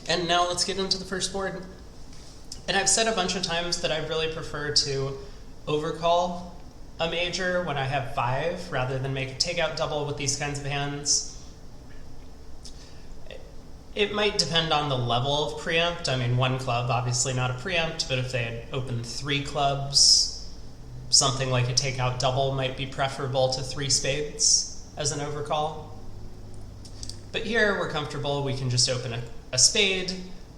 And now let's get into the first board. And I've said a bunch of times that I really prefer to overcall a major when I have 5 rather than make a takeout double with these kinds of hands. It might depend on the level of preempt. I mean, 1 club, obviously not a preempt, but if they had opened 3 clubs, something like a takeout double might be preferable to 3 spades as an overcall. But here we're comfortable, we can just open a spade,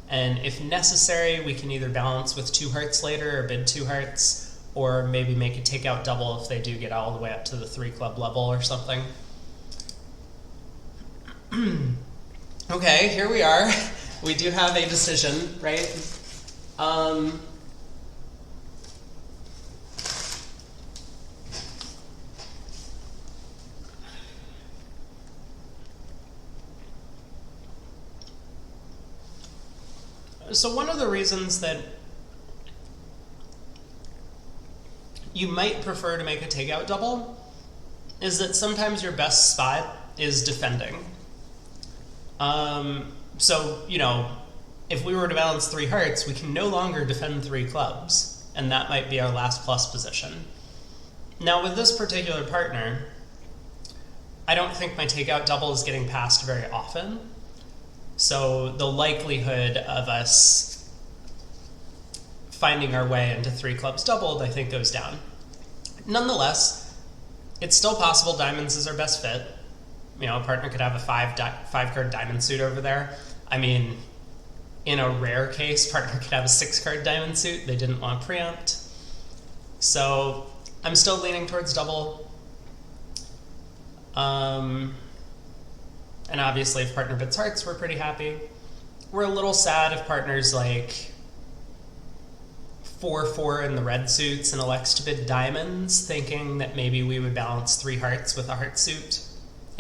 and if necessary, we can either balance with 2 hearts later or bid 2 hearts, or maybe make a takeout double if they do get all the way up to the 3 club level or something. Okay, here we are. We do have a decision, right? So one of the reasons that you might prefer to make a takeout double is that sometimes your best spot is defending. So, you know, if we were to balance 3 hearts, we can no longer defend 3 clubs, and that might be our last plus position. Now, with this particular partner, I don't think my takeout double is getting passed very often, so the likelihood of us finding our way into 3 clubs doubled, I think, goes down. Nonetheless, it's still possible diamonds is our best fit. You know, a partner could have a 5-card diamond suit over there. I mean, in a rare case, partner could have a 6-card diamond suit. They didn't want preempt. So I'm still leaning towards double. And obviously, if partner bids hearts, we're pretty happy. We're a little sad if partner's like 4-4 in the red suits and elects to bid diamonds, thinking that maybe we would balance 3 hearts with a heart suit.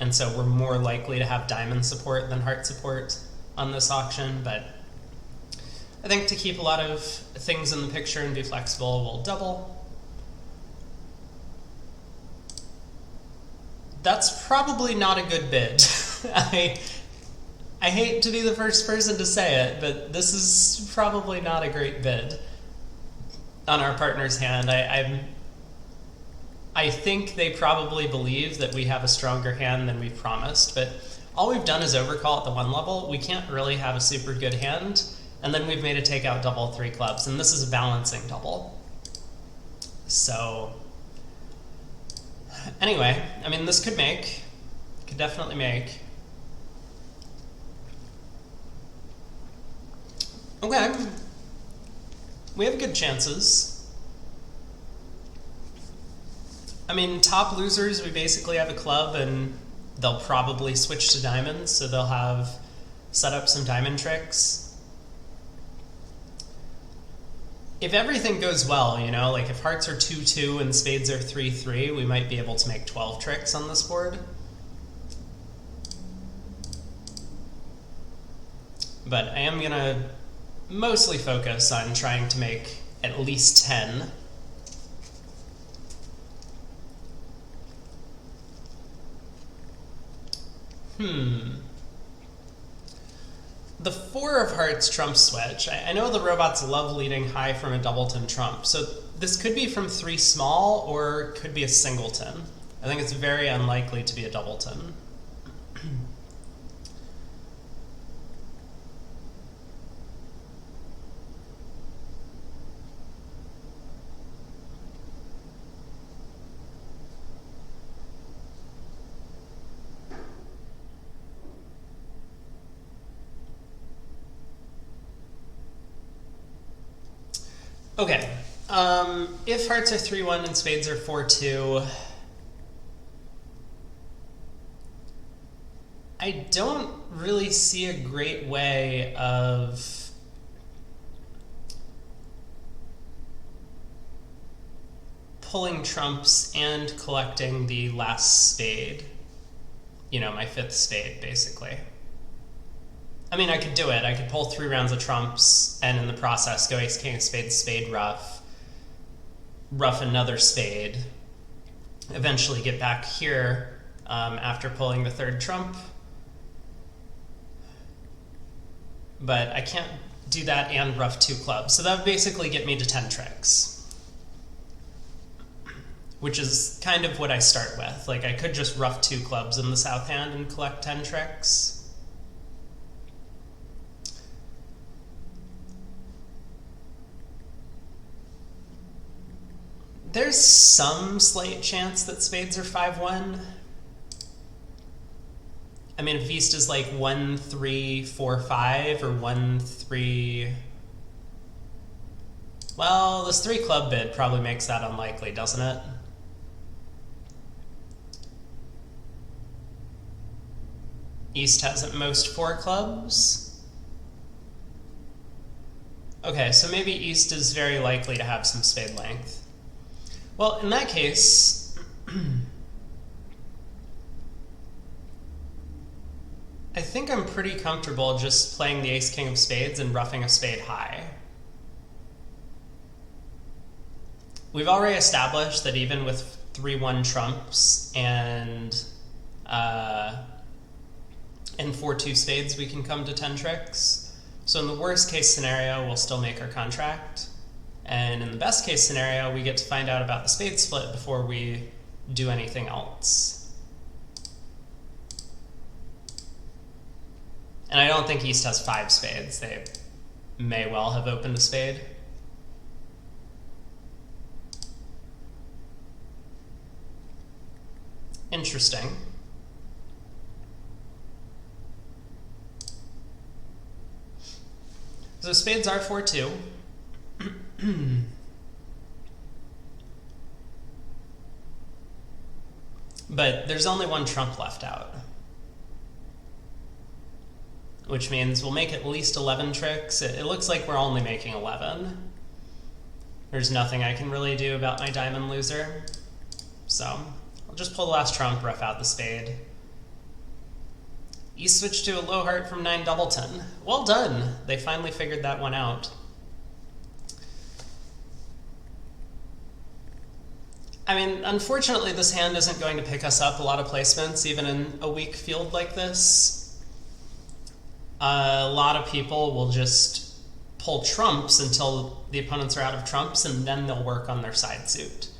And so we're more likely to have diamond support than heart support on this auction, but I think to keep a lot of things in the picture and be flexible, we'll double. That's probably not a good bid. I hate to be the first person to say it, but this is probably not a great bid on our partner's hand. I think they probably believe that we have a stronger hand than we promised, but all we've done is overcall at the 1 level. We can't really have a super good hand, and then we've made a takeout double 3 clubs, and this is a balancing double. So, anyway, I mean, this could definitely make. Okay, we have good chances. I mean, top losers, we basically have a club and they'll probably switch to diamonds, so they'll have set up some diamond tricks. If everything goes well, you know, like if hearts are 2-2 and spades are 3-3, we might be able to make 12 tricks on this board. But I am gonna mostly focus on trying to make at least 10. The 4 of hearts trump switch. I know the robots love leading high from a doubleton trump, so this could be from 3 small or could be a singleton. I think it's very unlikely to be a doubleton. Okay, if hearts are 3-1 and spades are 4-2, I don't really see a great way of pulling trumps and collecting the last spade. You know, my 5th spade, basically. I mean, I could do it. I could pull 3 rounds of trumps, and in the process go ace, king of spades, spade, ruff another spade, eventually get back here after pulling the 3rd trump. but I can't do that and ruff 2 clubs. So that would basically get me to 10 tricks, which is kind of what I start with. Like, I could just ruff 2 clubs in the south hand and collect 10 tricks. There's some slight chance that spades are 5-1. I mean, if East is like 1-3-4-5 or 1-3... Well, this 3 club bid probably makes that unlikely, doesn't it? East has at most 4 clubs. Okay, so maybe East is very likely to have some spade length. Well, in that case, I think I'm pretty comfortable just playing the ace-king of spades and ruffing a spade high. We've already established that even with 3-1 trumps and 4-2 spades, we can come to 10 tricks. So in the worst case scenario, we'll still make our contract. And in the best case scenario, we get to find out about the spade split before we do anything else. And I don't think East has 5 spades. They may well have opened a spade. Interesting. So spades are 4-2. But there's only 1 trump left out, which means we'll make at least 11 tricks. It looks like we're only making 11. There's nothing I can really do about my diamond loser, so I'll just pull the last trump, rough out the spade. East switched to a low heart from 9 doubleton. Well done! They finally figured that one out. I mean, unfortunately, this hand isn't going to pick us up a lot of placements, even in a weak field like this. A lot of people will just pull trumps until the opponents are out of trumps, and then they'll work on their side suit.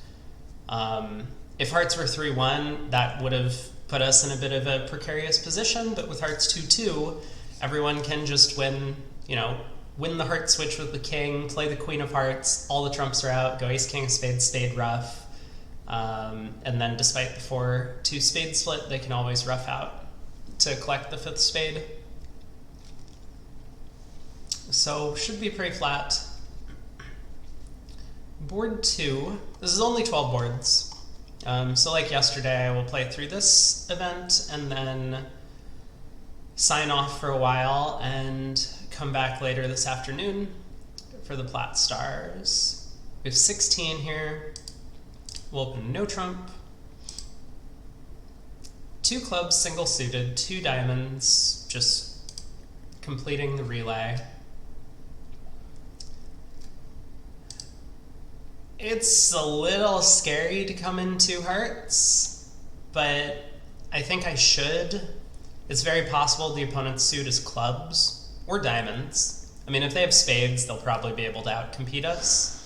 If hearts were 3-1, that would have put us in a bit of a precarious position, but with hearts 2-2, everyone can just win, win the heart switch with the king, play the queen of hearts, all the trumps are out, go ace, king, spade, spade, ruff. And then despite the 4-2 spade split, they can always ruff out to collect the 5th spade. So should be pretty flat. Board 2, this is only 12 boards. So like yesterday, I will play through this event and then sign off for a while and come back later this afternoon for the Plat Stars. We have 16 here. We'll open no trump. 2 clubs, single suited, 2 diamonds, just completing the relay. It's a little scary to come in 2 hearts, but I think I should. It's very possible the opponent's suit is clubs or diamonds. I mean, if they have spades, they'll probably be able to outcompete us.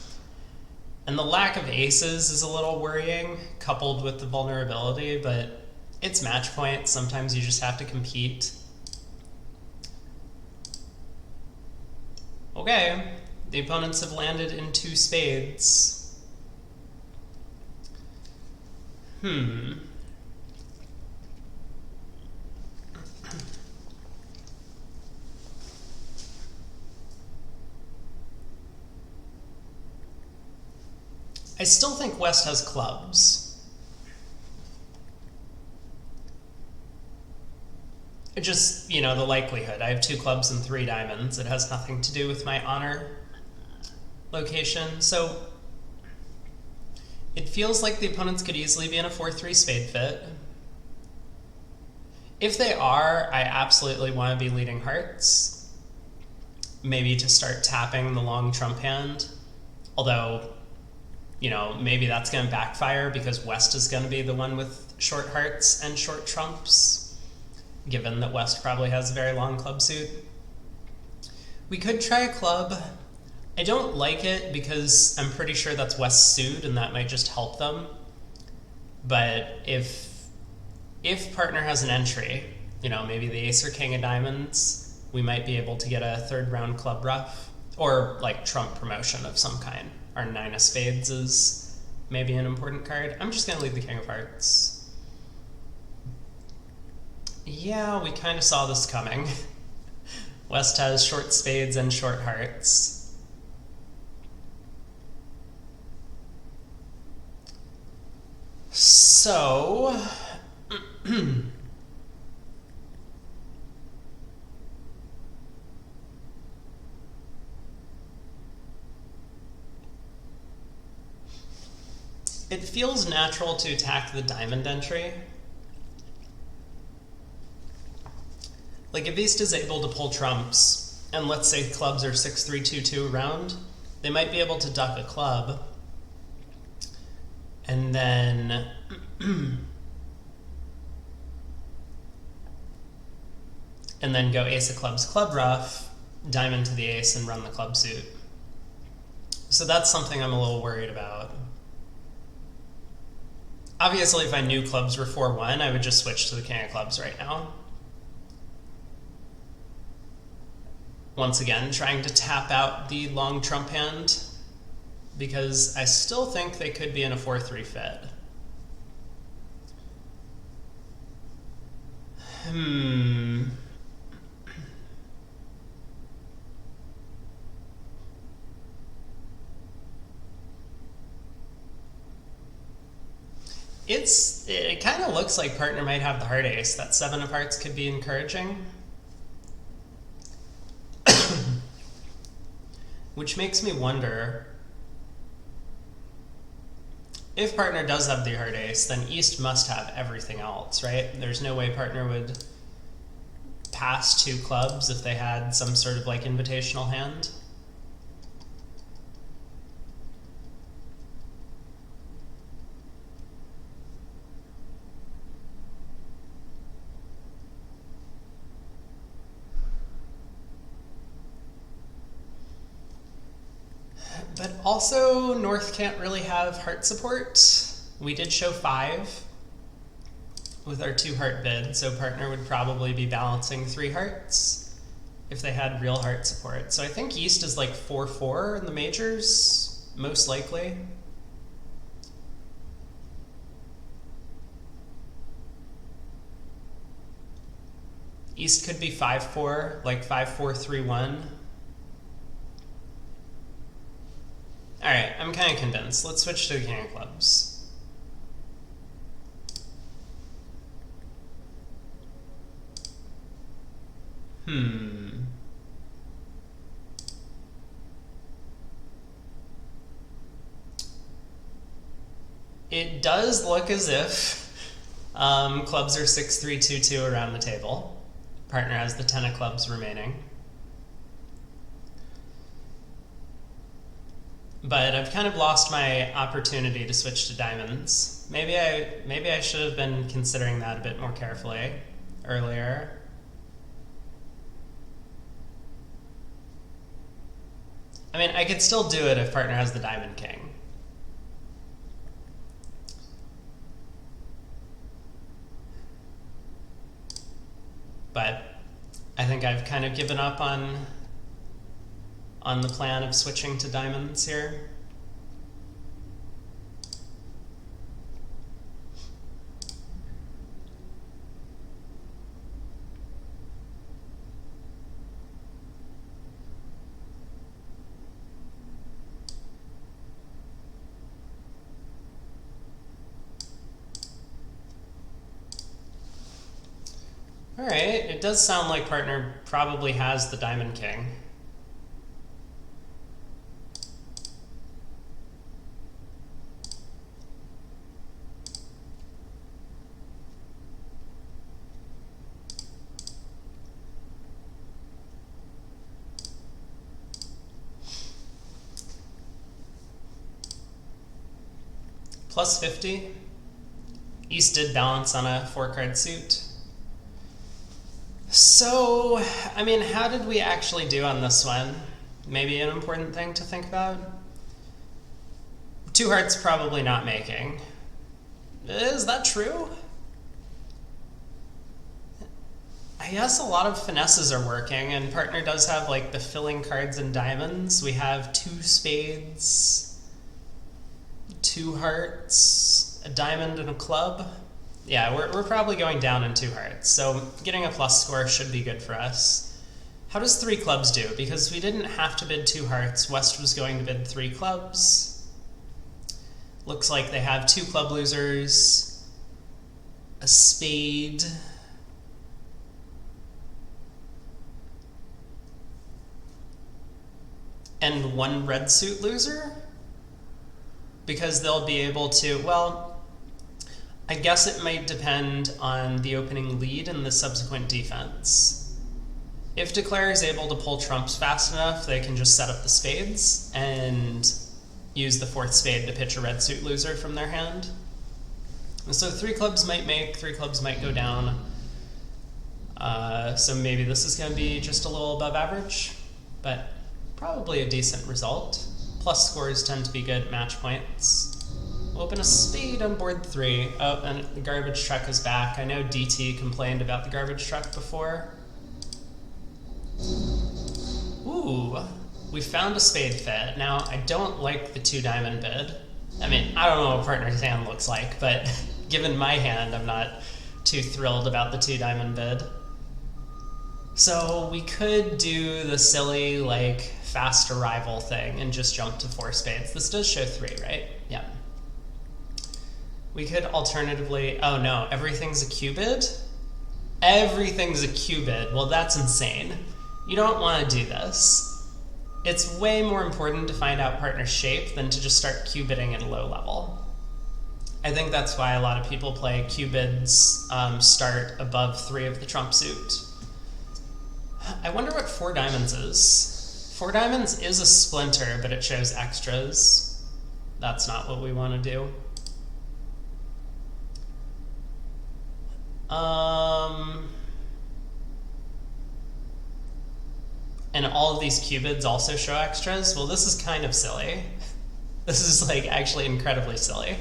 And the lack of aces is a little worrying, coupled with the vulnerability, but it's match point. Sometimes you just have to compete. Okay, the opponents have landed in 2 spades. I still think West has clubs. It just, the likelihood. I have 2 clubs and 3 diamonds. It has nothing to do with my honor location. So it feels like the opponents could easily be in a 4-3 spade fit. If they are, I absolutely want to be leading hearts. Maybe to start tapping the long trump hand. Although, maybe that's going to backfire because West is going to be the one with short hearts and short trumps, given that West probably has a very long club suit. We could try a club. I don't like it because I'm pretty sure that's West suit and that might just help them. But if partner has an entry, you know, maybe the ace or king of diamonds, we might be able to get a third round club ruff or like trump promotion of some kind. Our nine of spades is maybe an important card. I'm just going to leave the king of hearts. Yeah, we kind of saw this coming. West has short spades and short hearts. So, it feels natural to attack the diamond entry. Like if East is able to pull trumps, and let's say clubs are 6-3-2-2 around, they might be able to duck a club, and then and then go ace of clubs, club ruff, diamond to the ace, and run the club suit. So that's something I'm a little worried about. Obviously, if I knew clubs were 4-1, I would just switch to the king of clubs right now. Once again, trying to tap out the long trump hand, because I still think they could be in a 4-3 fed. It kind of looks like partner might have the heart ace. That 7 of hearts could be encouraging. Which makes me wonder, if partner does have the heart ace, then East must have everything else, right? There's no way partner would pass 2 clubs if they had some sort of like invitational hand. But also, North can't really have heart support. We did show 5 with our 2 heart bid, so partner would probably be balancing 3 hearts if they had real heart support. So I think East is like 4-4 in the majors, most likely. East could be 5-4, like 5-4-3-1. Alright, I'm kind of convinced. Let's switch to the king of clubs. It does look as if clubs are 6-3-2-2 around the table. Partner has the 10 of clubs remaining. But I've kind of lost my opportunity to switch to diamonds. Maybe I should have been considering that a bit more carefully earlier. I mean, I could still do it if partner has the diamond king. But I think I've kind of given up on the plan of switching to diamonds here. All right, it does sound like partner probably has the diamond king. Plus 50. East did balance on a 4-card suit. So, I mean, how did we actually do on this one? Maybe an important thing to think about? Two hearts probably not making. Is that true? I guess a lot of finesses are working, and partner does have like the filling cards and diamonds. We have two spades, two hearts, a diamond, and a club. Yeah, we're probably going down in two hearts, so getting a plus score should be good for us. How does three clubs do? Because we didn't have to bid two hearts, West was going to bid three clubs. Looks like they have two club losers, a spade, and one red suit loser? Because they'll be able to, well, I guess it might depend on the opening lead and the subsequent defense. If Declare is able to pull trumps fast enough, they can just set up the spades and use the fourth spade to pitch a red suit loser from their hand. So three clubs might make, three clubs might go down. So maybe this is going to be just a little above average, but probably a decent result. Plus scores tend to be good match points. Open a spade on board 3. Oh, and the garbage truck is back. I know DT complained about the garbage truck before. Ooh, we found a spade fit. Now, I don't like the 2 diamond bid. I mean, I don't know what partner's hand looks like, but given my hand, I'm not too thrilled about the 2 diamond bid. So we could do the silly, like, fast arrival thing and just jump to 4 spades. This does show 3, right? Yeah. We could alternatively, oh no, everything's a Q-bid? Everything's a Q-bid. Well, that's insane. You don't want to do this. It's way more important to find out partner shape than to just start Q-bidding at a low level. I think that's why a lot of people play Q-bids start above 3 of the trump suit. I wonder what 4 diamonds is. 4 diamonds is a splinter, but it shows extras. That's not what we want to do. And all of these Q-bids also show extras? Well, this is kind of silly. This is like actually incredibly silly.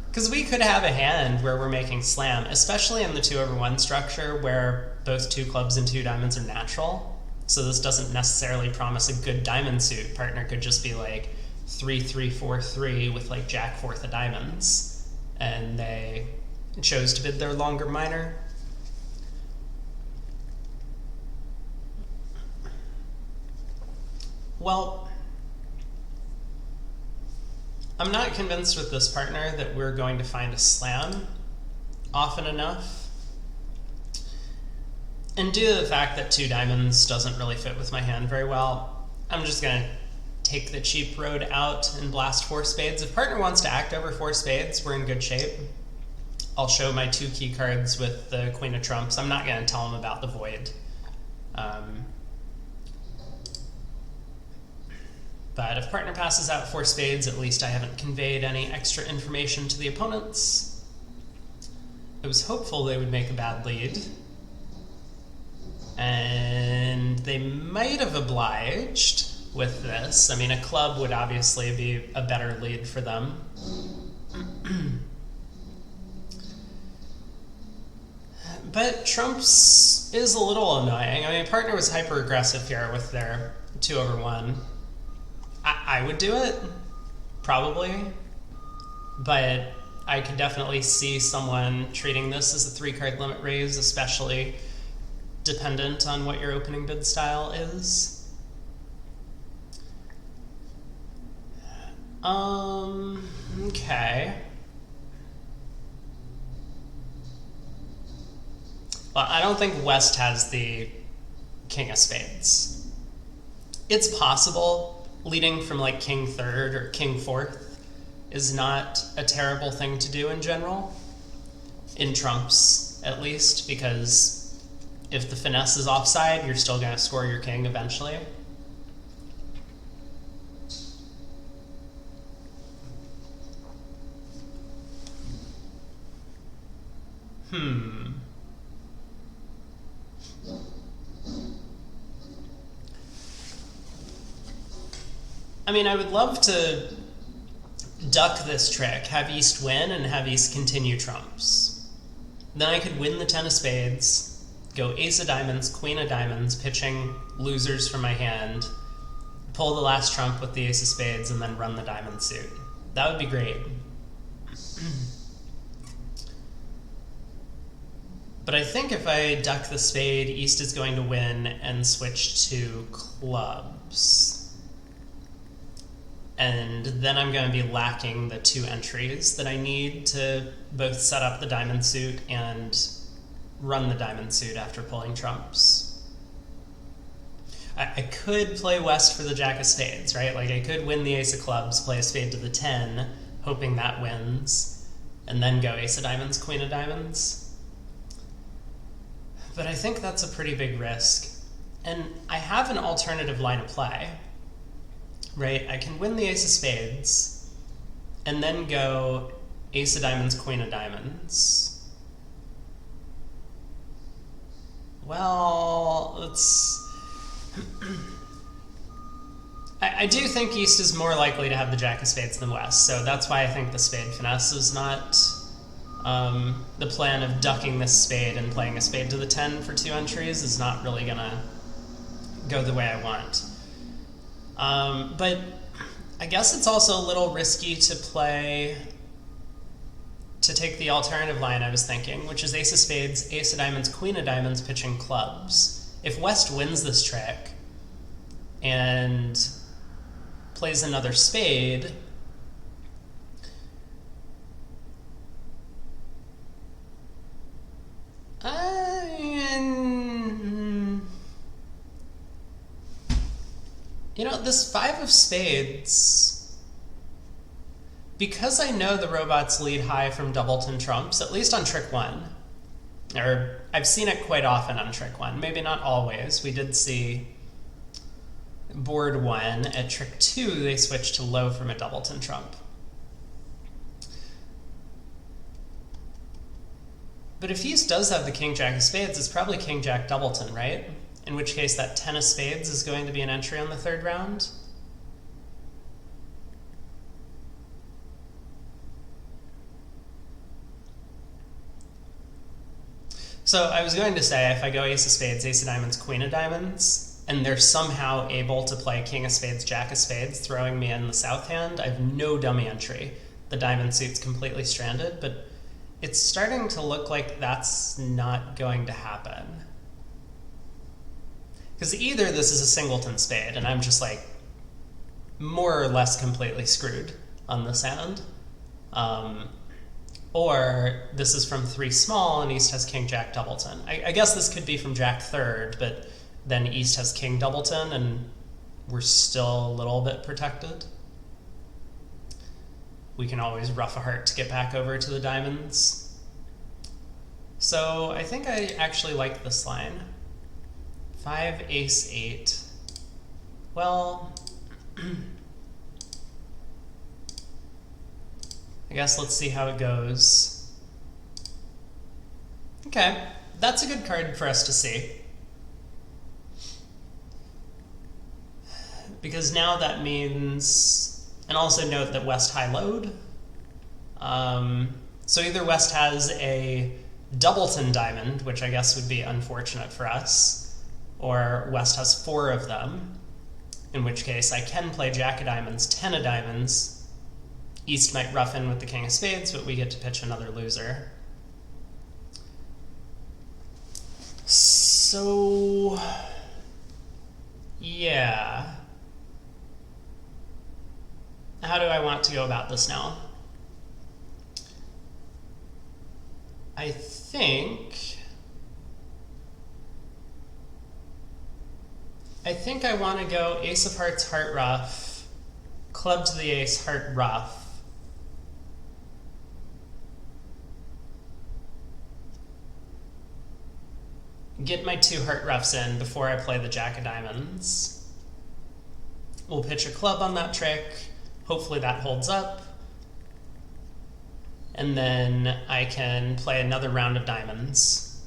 Because we could have a hand where we're making slam, especially in the 2/1 structure where both 2 clubs and 2 diamonds are natural. So this doesn't necessarily promise a good diamond suit. Partner could just be like 3-3-4-3 with like jack fourth of diamonds. And they chose to bid their longer minor. Well, I'm not convinced with this partner that we're going to find a slam often enough. And due to the fact that 2 diamonds doesn't really fit with my hand very well, I'm just going to take the cheap road out and blast 4 spades. If partner wants to act over 4 spades, we're in good shape. I'll show my 2 key cards with the queen of trumps. I'm not going to tell him about the void. But if partner passes out 4 spades, at least I haven't conveyed any extra information to the opponents. I was hopeful they would make a bad lead. And they might have obliged with this. I mean, a club would obviously be a better lead for them. But trumps is a little annoying. I mean, partner was hyper aggressive here with their 2/1. I would do it, probably, but I could definitely see someone treating this as a 3-card limit raise, especially dependent on what your opening bid style is. Okay. Well, I don't think West has the king of spades. It's possible. Leading from like king 3rd or king 4th is not a terrible thing to do in general. In trumps, at least, because if the finesse is offside, you're still going to score your king eventually. I mean, I would love to duck this trick, have East win, and have East continue trumps. Then I could win the 10 of spades, go ace of diamonds, queen of diamonds, pitching losers from my hand, pull the last trump with the ace of spades, and then run the diamond suit. That would be great. But I think if I duck the spade, East is going to win and switch to clubs. And then I'm going to be lacking the 2 entries that I need to both set up the diamond suit and run the diamond suit after pulling trumps. I could play West for the jack of spades, right? Like I could win the ace of clubs, play a spade to the 10, hoping that wins, and then go ace of diamonds, queen of diamonds. But I think that's a pretty big risk. And I have an alternative line of play, right? I can win the ace of spades and then go ace of diamonds, queen of diamonds. Well, let's... I do think East is more likely to have the jack of spades than West, so that's why I think the spade finesse is not the plan of ducking this spade and playing a spade to the 10 for 2 entries is not really gonna go the way I want. But I guess it's also a little risky to take the alternative line I was thinking, which is ace of spades, ace of diamonds, queen of diamonds, pitching clubs. If West wins this trick and plays another spade, you know, this 5 of spades, because I know the robots lead high from doubleton trumps, at least on trick 1, or I've seen it quite often on trick 1, maybe not always. We did see board 1 at trick 2, they switched to low from a doubleton trump. But if East does have the king-jack of spades, it's probably king-jack doubleton, right? In which case that 10 of spades is going to be an entry on the 3rd round. So I was going to say, if I go ace of spades, ace of diamonds, queen of diamonds, and they're somehow able to play king of spades, jack of spades, throwing me in the south hand, I have no dummy entry. The diamond suit's completely stranded, but it's starting to look like that's not going to happen. Because either this is a singleton spade, and I'm just like more or less completely screwed on this hand, or this is from 3 small and East has king jack doubleton. I guess this could be from jack 3rd, but then East has king doubleton and we're still a little bit protected. We can always rough a heart to get back over to the diamonds. So I think I actually like this line. 5 ace 8. Well, I guess let's see how it goes. Okay, that's a good card for us to see. Because now that means, and also note that West high-load. So either West has a doubleton diamond, which I guess would be unfortunate for us, or West has 4 of them, in which case I can play jack of diamonds, 10 of diamonds. East might rough in with the king of spades, but we get to pitch another loser. So, yeah. How do I want to go about this now? I think I want to go ace of hearts, heart ruff, club to the ace, heart ruff. Get my 2 heart ruffs in before I play the jack of diamonds. We'll pitch a club on that trick. Hopefully that holds up. And then I can play another round of diamonds.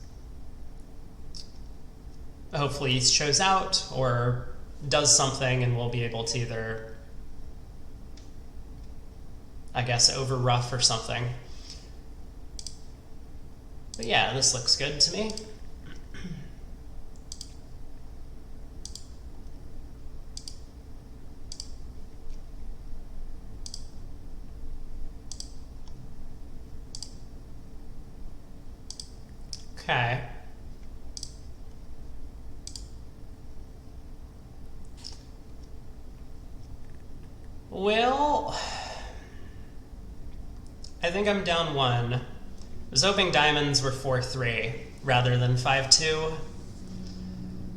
Hopefully East shows out or does something and we'll be able to either I guess, over rough or something. But yeah, this looks good to me. Okay. Well, I think I'm down 1. I was hoping diamonds were 4-3 rather than 5-2.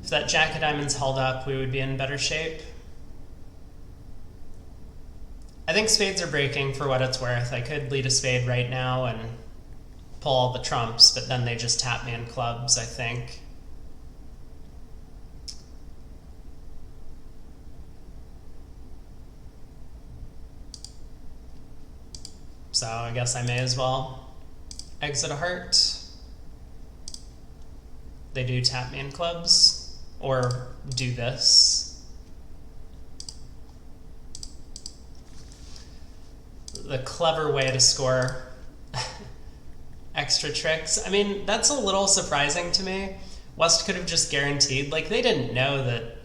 If that jack of diamonds held up, we would be in better shape. I think spades are breaking for what it's worth. I could lead a spade right now and pull all the trumps, but then they just tap me in clubs, I think. So I guess I may as well exit a heart. They do tap me in clubs, or do this. The clever way to score extra tricks. I mean, that's a little surprising to me. West could have just guaranteed, like they didn't know that,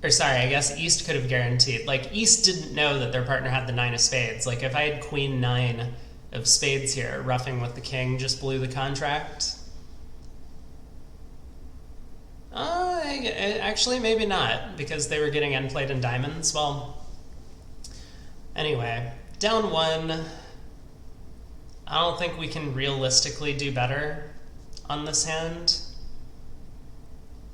or sorry, I guess East could have guaranteed. Like East didn't know that their partner had the 9 of spades. Like if I had queen 9 of spades here, roughing with the king just blew the contract. Actually, maybe not, because they were getting end played in diamonds. Well, anyway, down 1. I don't think we can realistically do better on this hand.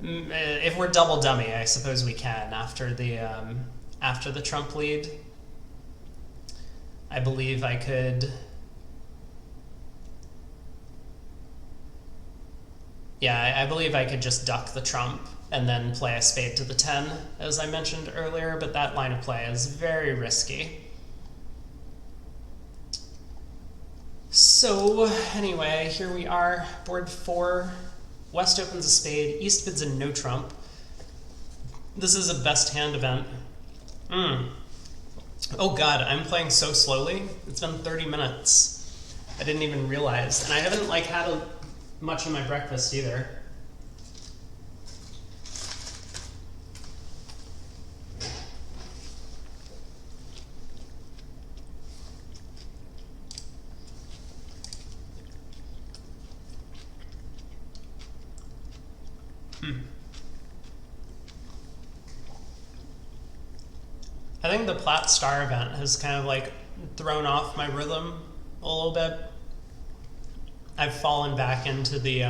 If we're double dummy, I suppose we can after the trump lead. I believe I could. Yeah, I believe I could just duck the trump and then play a spade to the 10, as I mentioned earlier, but that line of play is very risky. So, anyway, here we are, board 4. West opens a spade, East bids a no trump. This is a best hand event. Oh god, I'm playing so slowly. It's been 30 minutes. I didn't even realize. And I haven't had much of my breakfast either. I think the Plat Star event has kind of thrown off my rhythm a little bit. I've fallen back into the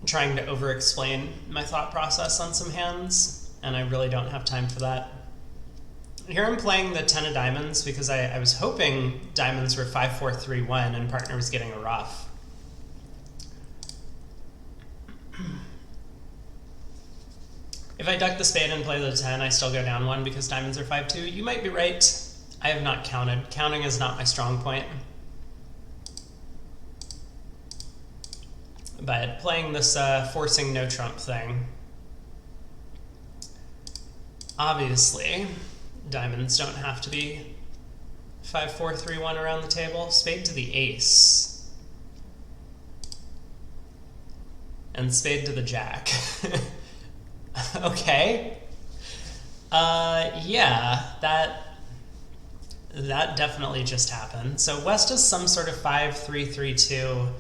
trying to over-explain my thought process on some hands, and I really don't have time for that. Here I'm playing the 10 of diamonds because I was hoping diamonds were 5-4-3-1 and partner was getting a rough. If I duck the spade and play the 10, I still go down 1 because diamonds are 5-2. You might be right. I have not counted. Counting is not my strong point. But playing this forcing no trump thing, obviously, diamonds don't have to be 5-4-3-1 around the table. Spade to the ace. And spade to the jack. Okay. Yeah, that definitely just happened. So West is some sort of 5-3-3-2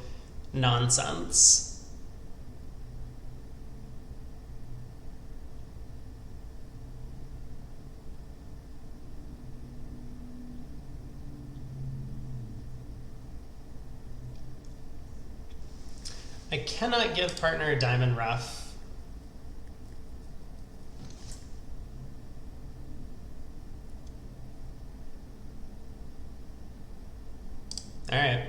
nonsense. I cannot give partner a diamond rough. All right.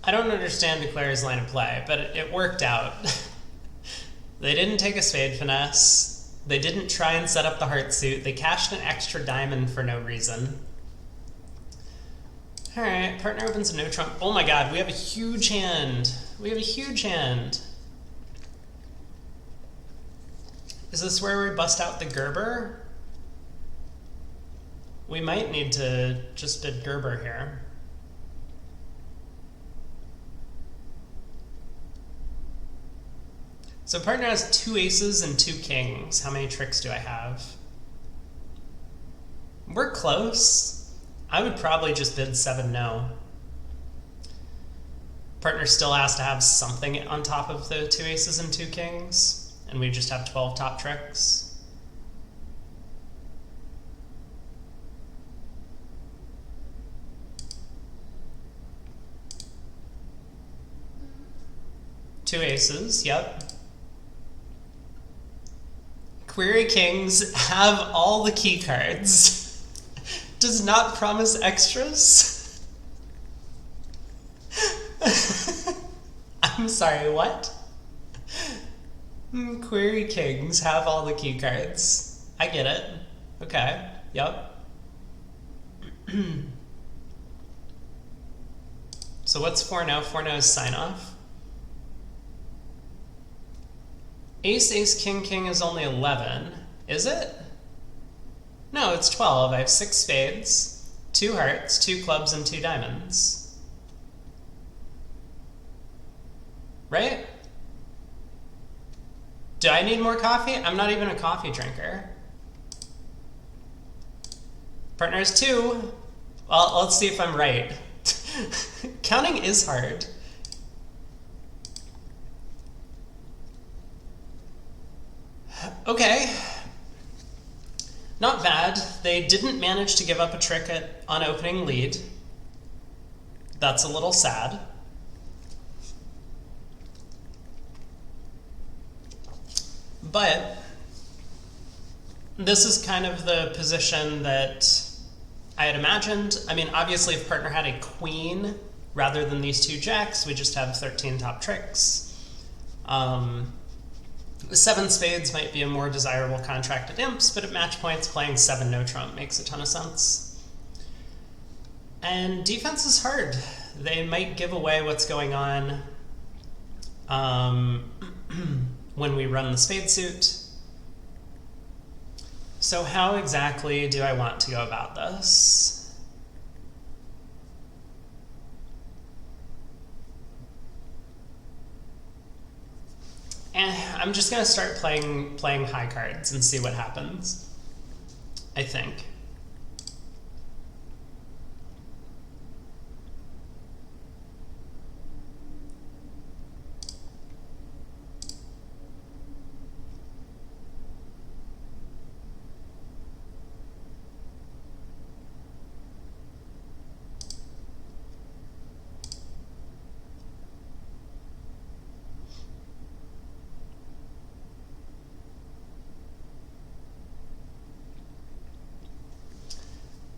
I don't understand Declare's line of play, but it worked out. They didn't take a spade finesse. They didn't try and set up the heart suit. They cashed an extra diamond for no reason. Alright, partner opens a no trump. Oh my god, we have a huge hand. We have a huge hand. Is this where we bust out the Gerber? We might need to just a Gerber here. So partner has 2 aces and 2 kings. How many tricks do I have? We're close. I would probably just bid 7 no. Partner still has to have something on top of the 2 aces and 2 kings, and we just have 12 top tricks. Two aces, yep. Query kings have all the key cards. Does not promise extras. I'm sorry, what? Query kings have all the key cards. I get it. Okay, yep. So what's 4-0? 4-0 is sign off. Ace, ace, king, king is only 11. Is it? No, it's 12. I have 6 spades, 2 hearts, 2 clubs, and 2 diamonds. Right? Do I need more coffee? I'm not even a coffee drinker. Partner is 2. Well, let's see if I'm right. Counting is hard. Okay. Not bad. They didn't manage to give up a trick on opening lead. That's a little sad. But this is kind of the position that I had imagined. I mean, obviously, if partner had a queen rather than these 2 jacks, we just have 13 top tricks. 7 spades might be a more desirable contract at imps, but at match points, playing 7 no trump makes a ton of sense. And defense is hard. They might give away what's going on when we run the spade suit. So how exactly do I want to go about this? I'm just gonna start playing high cards and see what happens, I think.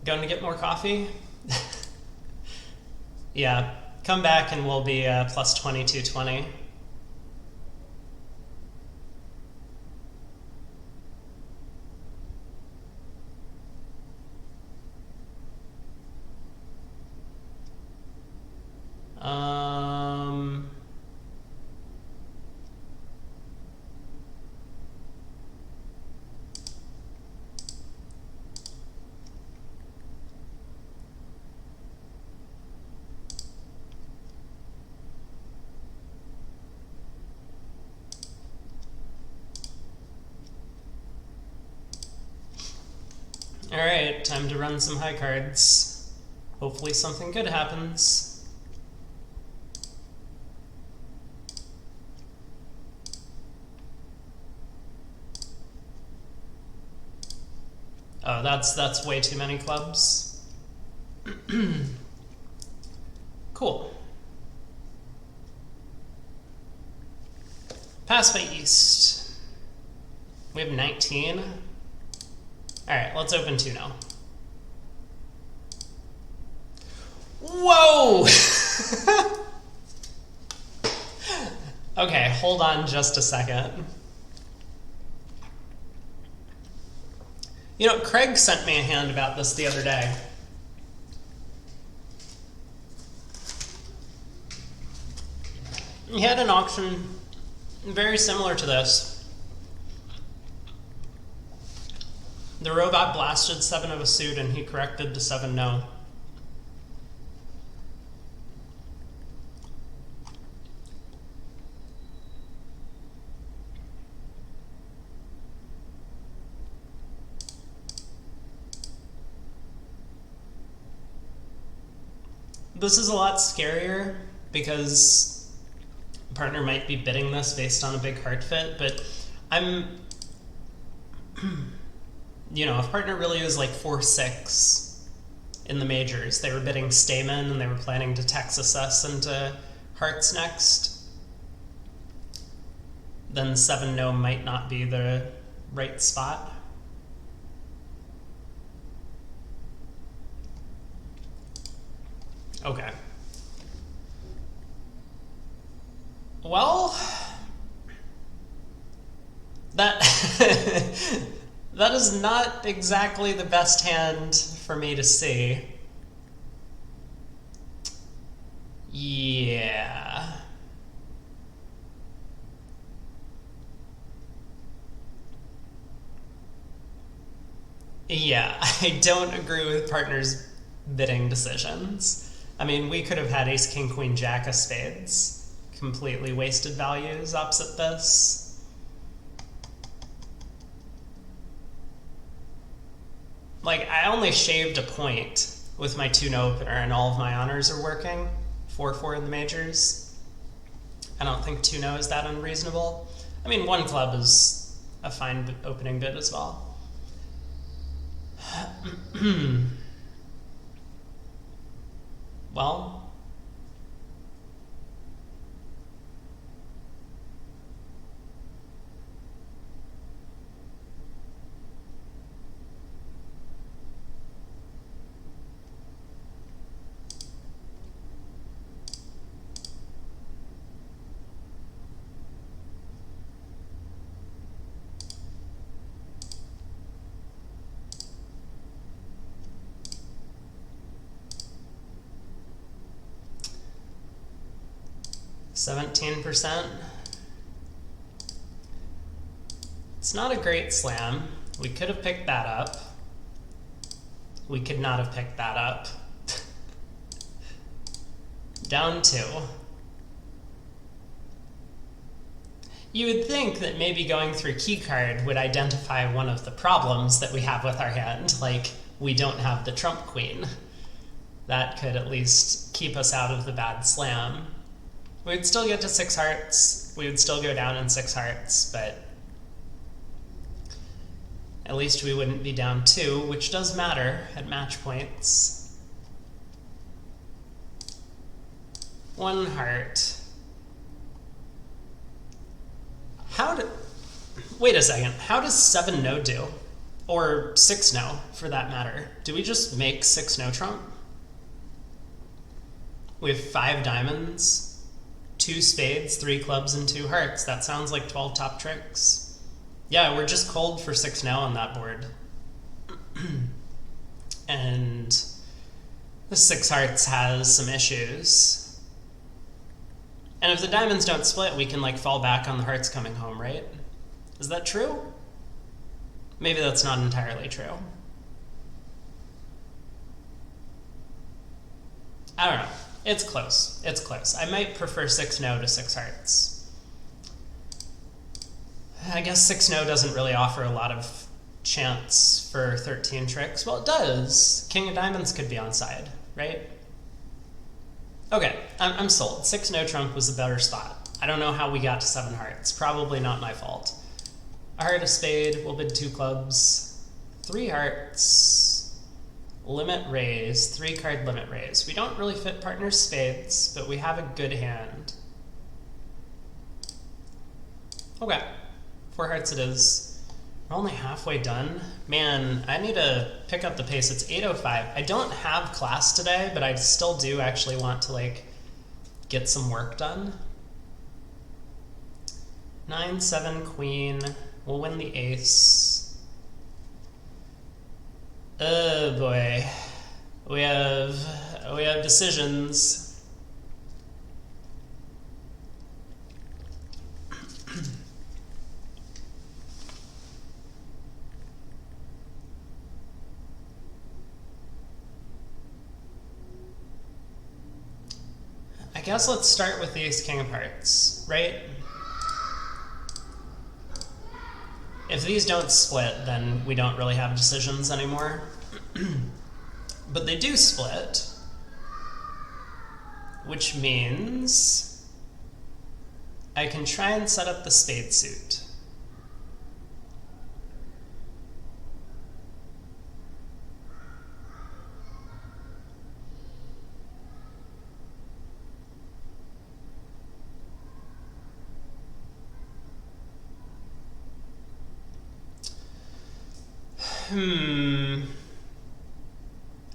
Going to get more coffee? Yeah, come back and we'll be plus 2220. Alright, time to run some high cards. Hopefully something good happens. Oh, that's way too many clubs. Cool. Pass by East. We have 19. Alright, let's open 2 now. Whoa! Okay, hold on just a second. You know, Craig sent me a hand about this the other day. He had an auction very similar to this. The robot blasted 7 of a suit and he corrected to 7 no. This is a lot scarier because a partner might be bidding this based on a big heart fit, but I'm, you know, if partner really is like 4-6 in the majors, they were bidding Stamen and they were planning to Texas us into hearts next, then 7 no might not be the right spot. Okay. Well, that that is not exactly the best hand for me to see. Yeah. Yeah, I don't agree with partners' bidding decisions. I mean, we could have had ace, king, queen, jack of spades. Completely wasted values opposite this. Like, I only shaved a point with my 2-no opener and all of my honors are working. 4-4 in the majors. I don't think 2-no is that unreasonable. I mean, 1 club is a fine opening bid as well. Well, %. It's not a great slam. We could have picked that up. We could not have picked that up. Down 2. You would think that maybe going through keycard would identify one of the problems that we have with our hand, like we don't have the trump queen. That could at least keep us out of the bad slam. We would still get to 6 hearts. We would still go down in 6 hearts, but at least we wouldn't be down 2, which does matter at match points. 1 heart. Wait a second. How does 7 no do? Or 6 no, for that matter. Do we just make 6 no trump? We have 5 diamonds. 2 spades, 3 clubs, and 2 hearts. That sounds like 12 top tricks. Yeah, we're just cold for 6 no on that board. And the 6 hearts has some issues. And if the diamonds don't split, we can like fall back on the hearts coming home, right? Is that true? Maybe that's not entirely true. I don't know. It's close. It's close. I might prefer 6 no to 6 hearts. I guess 6 no doesn't really offer a lot of chance for 13 tricks. Well, it does. King of diamonds could be on side, right? Okay, I'm sold. 6 no trump was the better spot. I don't know how we got to 7 hearts. Probably not my fault. A heart, a spade. We'll bid 2 clubs. 3 hearts. Limit raise, 3 card limit raise. We don't really fit partner's spades, but we have a good hand. Okay, 4 hearts it is. We're only halfway done. Man, I need to pick up the pace. It's 8:05. I don't have class today, but I still do actually want to like get some work done. 9, 7, queen. We'll win the ace. Oh boy. We have decisions. I guess let's start with the ace king of hearts, right? If these don't split, then we don't really have decisions anymore. But they do split, which means I can try and set up the spade suit.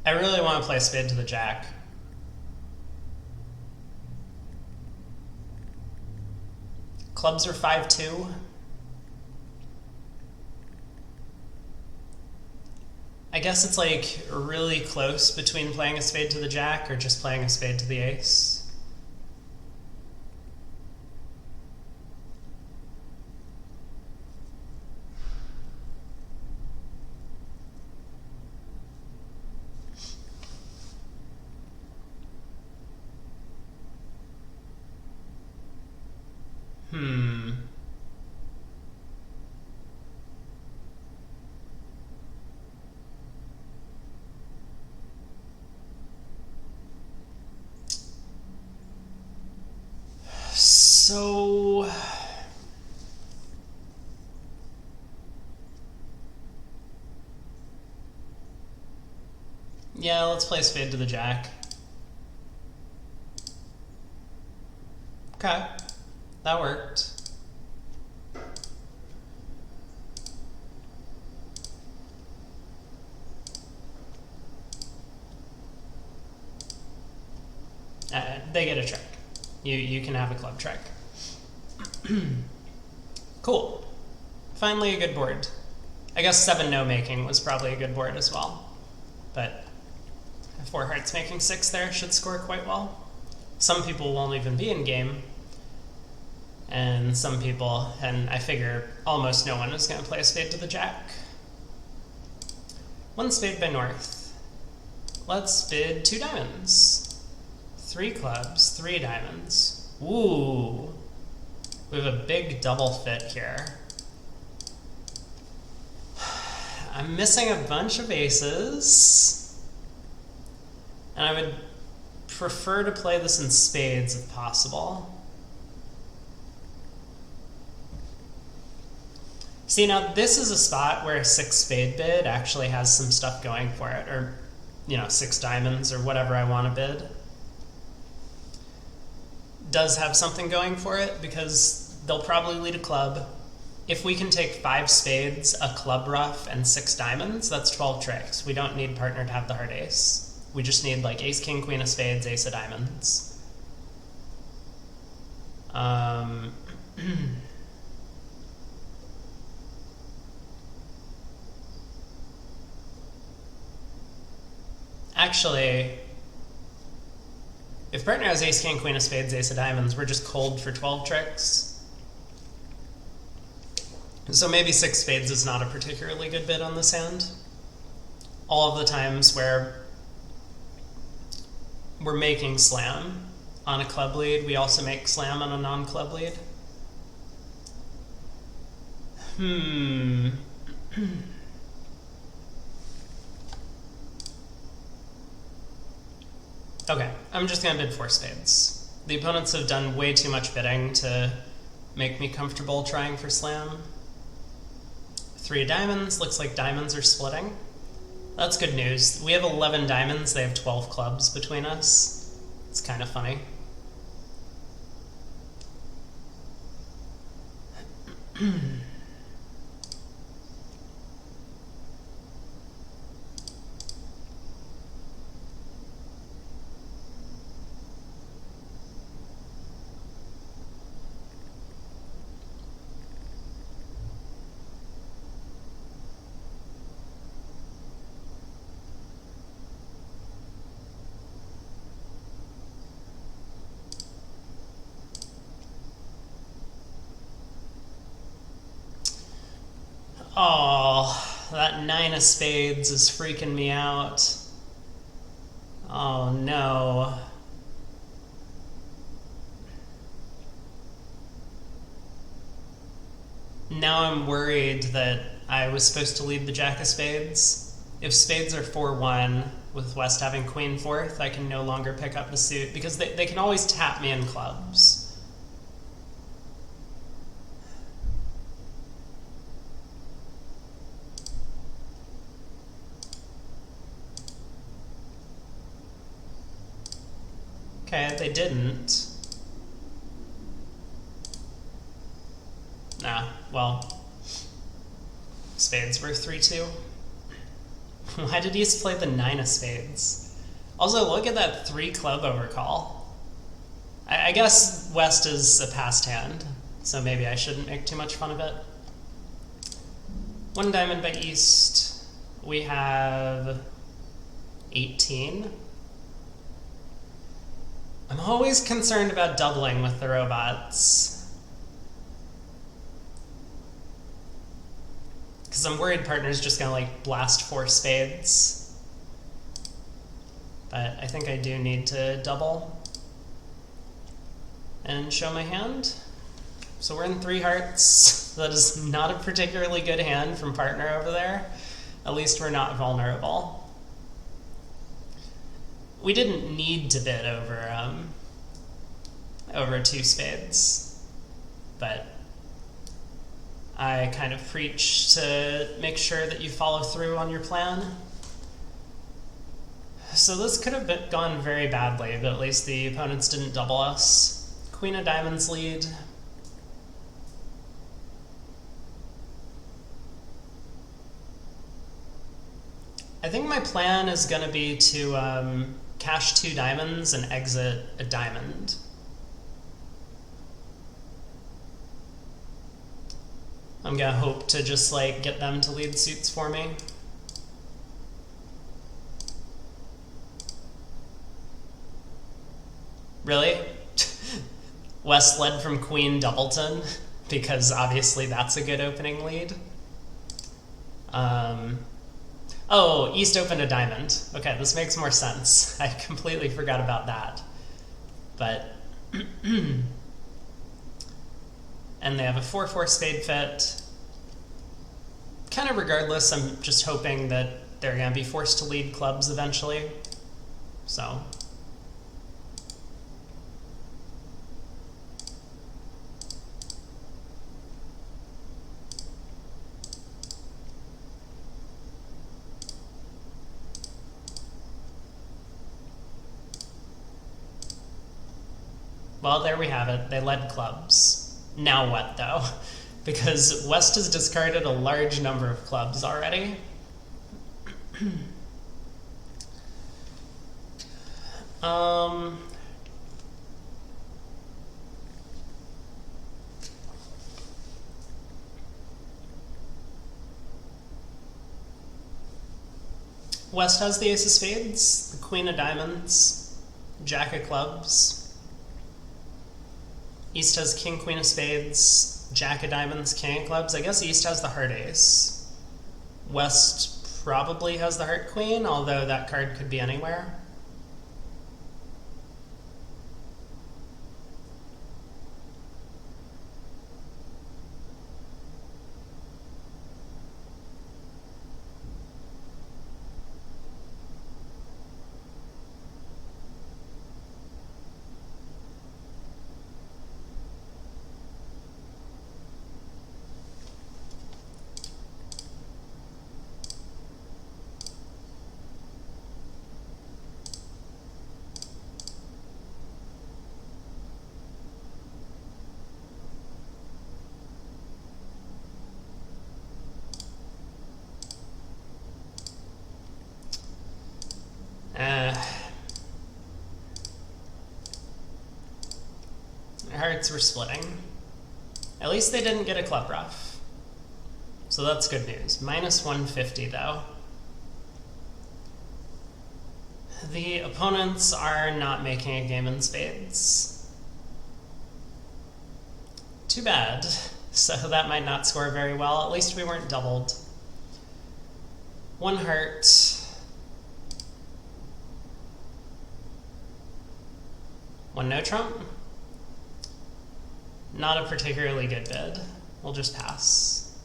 I really want to play spade to the jack. Clubs are 5-2. I guess it's like really close between playing a spade to the jack or just playing a spade to the ace. So yeah, let's play spade to the jack. Okay, that worked. They get a check. You can have a club check. Cool. Finally a good board. I guess 7 no making was probably a good board as well. But 4 hearts making 6 there should score quite well. Some people won't even be in game. And some people, and I figure almost no one is going to play a spade to the jack. 1 spade by North. Let's bid 2 diamonds. 3 clubs, 3 diamonds. Ooh. We have a big double fit here. I'm missing a bunch of aces. And I would prefer to play this in spades if possible. See, now this is a spot where a 6 spade bid actually has some stuff going for it, or, 6 diamonds or whatever I want to bid. Does have something going for it because they'll probably lead a club. If we can take 5 spades, a club ruff, and 6 diamonds, that's 12 tricks. We don't need partner to have the heart ace. We just need like ace, king, queen of spades, ace of diamonds. Actually, if partner has ace, king, queen of spades, ace of diamonds, we're just cold for 12 tricks. So maybe 6 spades is not a particularly good bid on this hand. All of the times where we're making slam on a club lead, we also make slam on a non-club lead. Okay, I'm just gonna bid 4 spades. The opponents have done way too much bidding to make me comfortable trying for slam. 3 diamonds, looks like diamonds are splitting. That's good news. We have 11 diamonds, they have 12 clubs between us. It's kind of funny. Oh, that 9 of spades is freaking me out. Oh no. Now I'm worried that I was supposed to lead the Jack of spades. If spades are 4-1, with West having queen fourth, I can no longer pick up the suit, because they can always tap me in clubs. Okay, they didn't. Nah, well, spades were 3-2. Why did East play the 9 of spades? Also, look at that 3 club overcall. I guess West is a passed hand, so maybe I shouldn't make too much fun of it. 1 diamond by East. We have 18. I'm always concerned about doubling with the robots, because I'm worried partner's just gonna like blast 4 spades. But I think I do need to double and show my hand. So we're in 3 hearts. That is not a particularly good hand from partner over there. At least we're not vulnerable. We didn't need to bid over 2 spades, but I kind of preach to make sure that you follow through on your plan. So this could have gone very badly, but at least the opponents didn't double us. Queen of diamonds lead. I think my plan is going to be to cash 2 diamonds and exit a diamond. I'm gonna hope to just like get them to lead suits for me. Really? West led from Queen Doubleton, because obviously that's a good opening lead. Oh, East opened a diamond. Okay, this makes more sense. I completely forgot about that. But and they have a 4-4 spade fit. Kind of regardless, I'm just hoping that they're going to be forced to lead clubs eventually. So. Well, there we have it. They led clubs. Now what, though? Because West has discarded a large number of clubs already. West has the ace of spades, the queen of diamonds, jack of clubs. East has king, queen of spades, jack of diamonds, king of clubs. I guess East has the heart ace. West probably has the heart queen, although that card could be anywhere. Hearts were splitting. At least they didn't get a club ruff. So that's good news. Minus 150 though. The opponents are not making a game in spades. Too bad. so that might not score very well. At least we weren't doubled. One heart. One no trump. Not a particularly good bid. We'll just pass.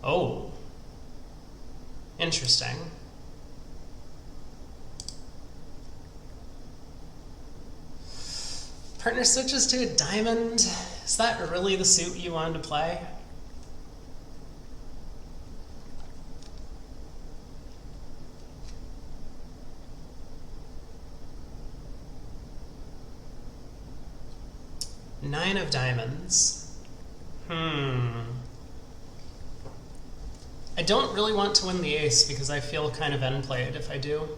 Oh. Interesting. Partner switches to a diamond. Is that really the suit you wanted to play? Nine of diamonds. I don't really want to win the ace because I feel kind of end played if I do.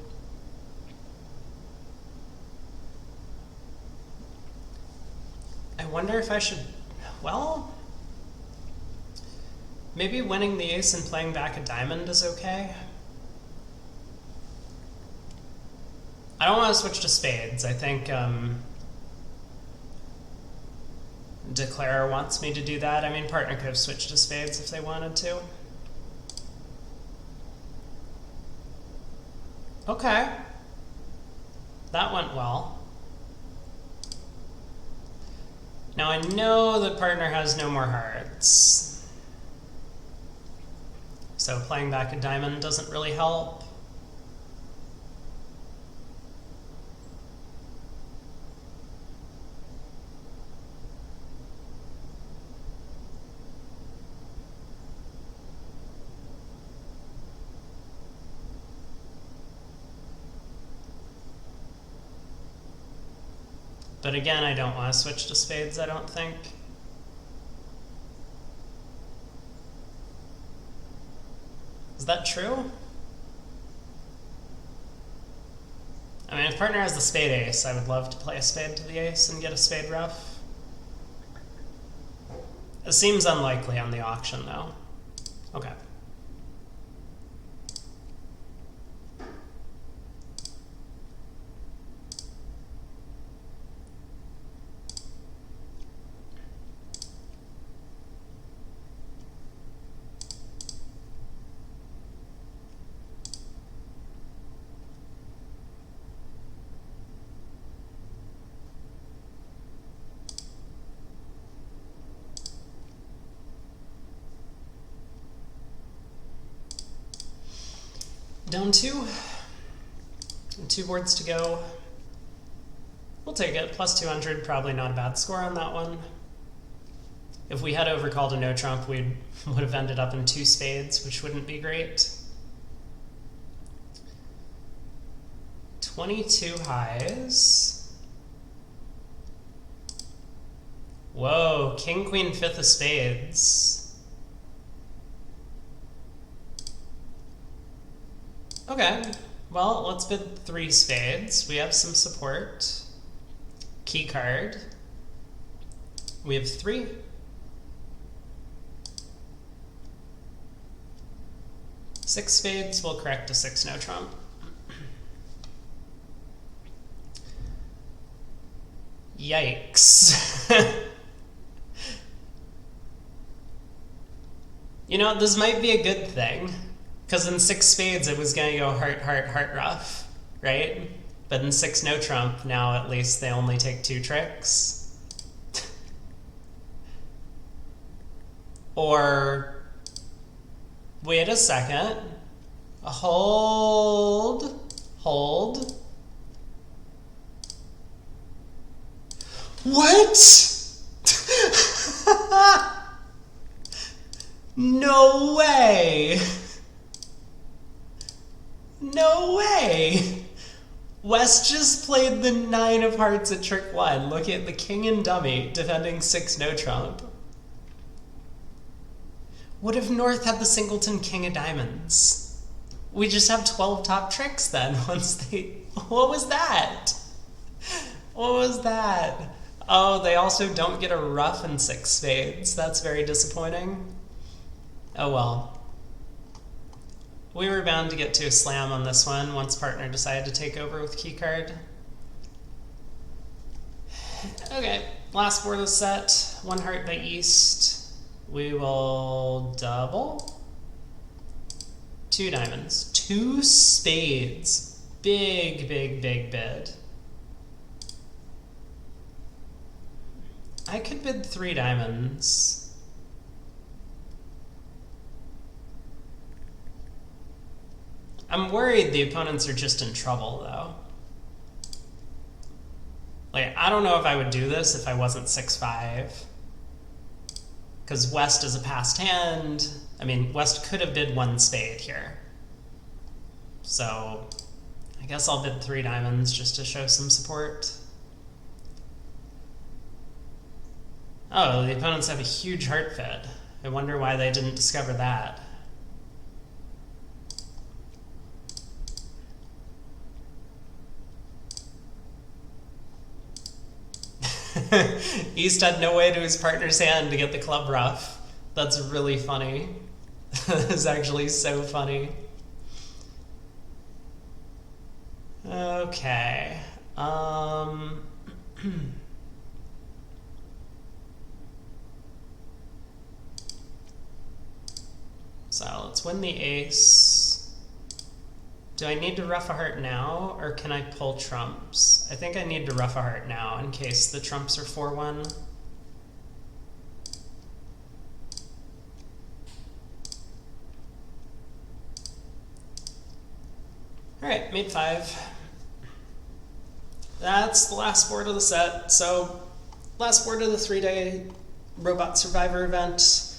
I wonder if I should, well, maybe winning the ace and playing back a diamond is okay. I don't want to switch to spades. I think Declare wants me to do that. I mean, partner could have switched to spades if they wanted to. Okay. That went well. Now I know that partner has no more hearts. So playing back a diamond doesn't really help. But again, I don't want to switch to spades, I don't think. Is that true? I mean, if partner has the spade ace, I would love to play a spade to the ace and get a spade ruff. It seems unlikely on the auction, though. Okay. Down two. Two boards to go. We'll take it. Plus 200, probably not a bad score on that one. If we had overcalled a no trump, we would have ended up in two spades, which wouldn't be great. 22 highs. Whoa, king, queen, fifth of spades. Okay, well, let's bid 3 spades. We have some support. Key card. We have 3. Six spades, we'll correct to 6 no trump. Yikes. You know, this might be a good thing. Because in 6 spades, it was going to go heart, heart, heart ruff, right? But in 6 no trump, now at least they only take 2 tricks. Or, wait a second. Hold. Hold. What? No way. No way! West just played the 9 of hearts at trick 1. Look at the king and dummy defending 6 no trump. What if North had the singleton king of diamonds? We just have 12 top tricks then once they... What was that? What was that? Oh, they also don't get a ruff in 6 spades. That's very disappointing. Oh well. We were bound to get to a slam on this one once partner decided to take over with keycard. Okay, last board of the set. 1 heart by East. We will double. 2 diamonds. 2 spades. Big, big, big bid. I could bid 3 diamonds. I'm worried the opponents are just in trouble, though. Like, I don't know if I would do this if I wasn't 6-5. Because West is a passed hand. I mean, West could have bid 1 spade here. So, I guess I'll bid 3 diamonds just to show some support. Oh, the opponents have a huge heart fed. I wonder why they didn't discover that. East had no way to his partner's hand to get the club ruff. That's really funny. That's actually so funny. Okay. So let's win the ace. Do I need to ruff a heart now, or can I pull trumps? I think I need to ruff a heart now in case the trumps are 4-1. Alright, mate 5. That's the last board of the set. So, last board of the 3-day Robot Survivor event.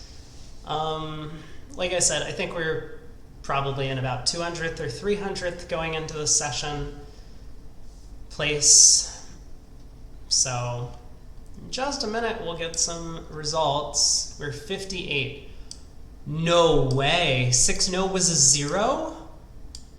Like I said, I think we're probably in about 200th or 300th going into the session place. So in just a minute we'll get some results. We're 58. No way. 6-0 was a 0?